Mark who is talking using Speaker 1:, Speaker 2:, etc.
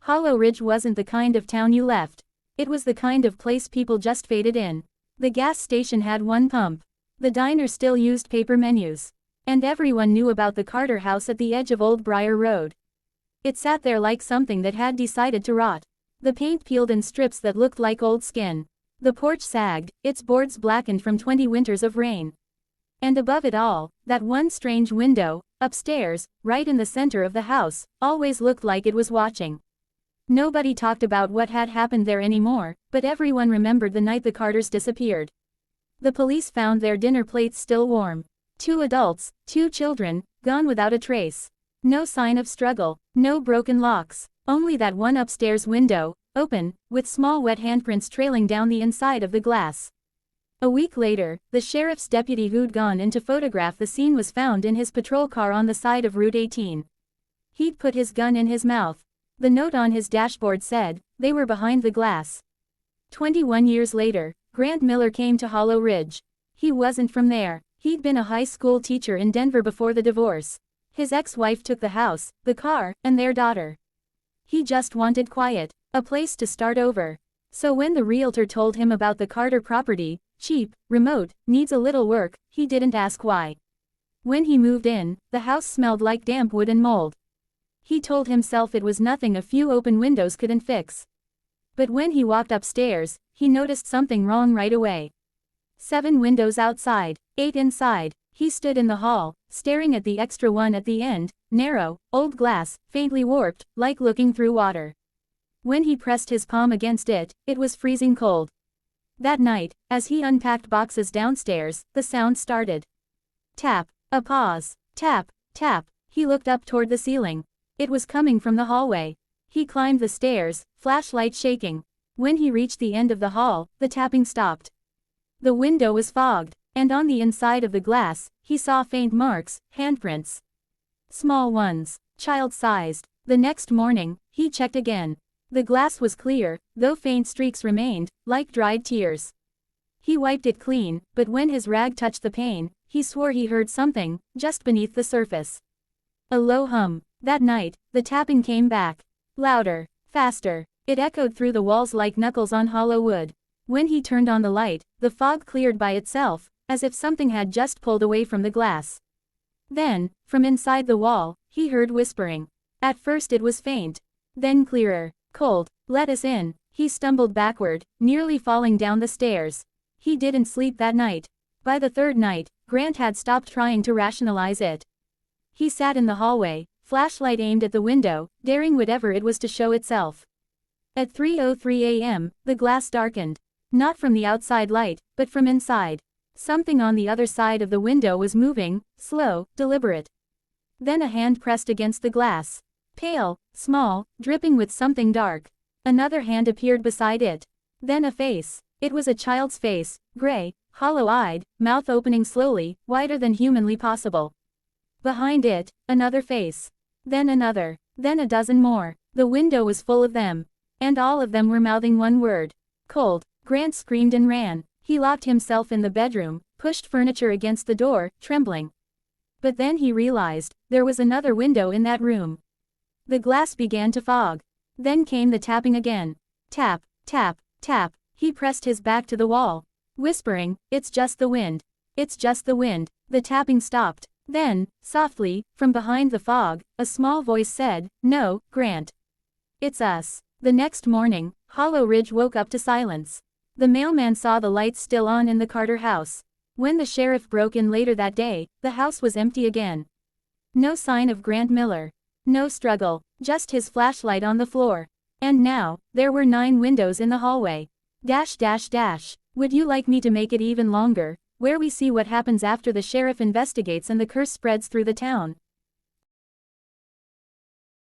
Speaker 1: Hollow Ridge wasn't the kind of town you left. It was the kind of place people just faded in. The gas station had one pump. The diner still used paper menus. And everyone knew about the Carter house at the edge of Old Briar Road. It sat there like something that had decided to rot. The paint peeled in strips that looked like old skin. The porch sagged, its boards blackened from 20 winters of rain. And above it all, that one strange window, upstairs, right in the center of the house, always looked like it was watching. Nobody talked about what had happened there anymore, but everyone remembered the night the Carters disappeared. The police found their dinner plates still warm. 2 adults, 2 children, gone without a trace. No sign of struggle, no broken locks, only that one upstairs window, open, with small wet handprints trailing down the inside of the glass. A week later, the sheriff's deputy who'd gone in to photograph the scene was found in his patrol car on the side of Route 18. He'd put his gun in his mouth. The note on his dashboard said, "They were behind the glass." 21 years later, Grant Miller came to Hollow Ridge. He wasn't from there. He'd been a high school teacher in Denver before the divorce. His ex-wife took the house, the car, and their daughter. He just wanted quiet, a place to start over. So when the realtor told him about the Carter property, cheap, remote, needs a little work, he didn't ask why. When he moved in, the house smelled like damp wood and mold. He told himself it was nothing a few open windows couldn't fix. But when he walked upstairs, he noticed something wrong right away. 7 windows outside, 8 inside. He stood in the hall, staring at the extra one at the end, narrow, old glass, faintly warped, like looking through water. When he pressed his palm against it, it was freezing cold. That night, as he unpacked boxes downstairs, the sound started. Tap, a pause, tap, tap. He looked up toward the ceiling. It was coming from the hallway. He climbed the stairs, flashlight shaking. When he reached the end of the hall, the tapping stopped. The window was fogged, and on the inside of the glass, he saw faint marks, handprints. Small ones, child-sized. The next morning, he checked again. The glass was clear, though faint streaks remained, like dried tears. He wiped it clean, but when his rag touched the pane, he swore he heard something, just beneath the surface. A low hum. That night, the tapping came back. Louder, faster. It echoed through the walls like knuckles on hollow wood. When he turned on the light, the fog cleared by itself, as if something had just pulled away from the glass. Then, from inside the wall, he heard whispering. At first it was faint. Then clearer. Cold. "Let us in." He stumbled backward, nearly falling down the stairs. He didn't sleep that night. By the 3rd night, Grant had stopped trying to rationalize it. He sat in the hallway, flashlight aimed at the window, daring whatever it was to show itself. At 3:03 a.m., the glass darkened. Not from the outside light, but from inside. Something on the other side of the window was moving, slow, deliberate. Then a hand pressed against the glass. Pale, small, dripping with something dark. Another hand appeared beside it. Then a face. It was a child's face, gray, hollow-eyed, mouth opening slowly, wider than humanly possible. Behind it, another face. Then another. Then a dozen more. The window was full of them. And all of them were mouthing one word. Cold. Grant screamed and ran. He locked himself in the bedroom, pushed furniture against the door, trembling. But then he realized, there was another window in that room. The glass began to fog. Then came the tapping again. Tap, tap, tap. He pressed his back to the wall, whispering, "It's just the wind. It's just the wind." The tapping stopped. Then, softly, from behind the fog, a small voice said, "No, Grant. It's us." The next morning, Hollow Ridge woke up to silence. The mailman saw the lights still on in the Carter house. When the sheriff broke in later that day, the house was empty again. No sign of Grant Miller. No struggle, just his flashlight on the floor. And now, there were 9 windows in the hallway. Would you like me to make it even longer, where we see what happens after the sheriff investigates and the curse spreads through the town?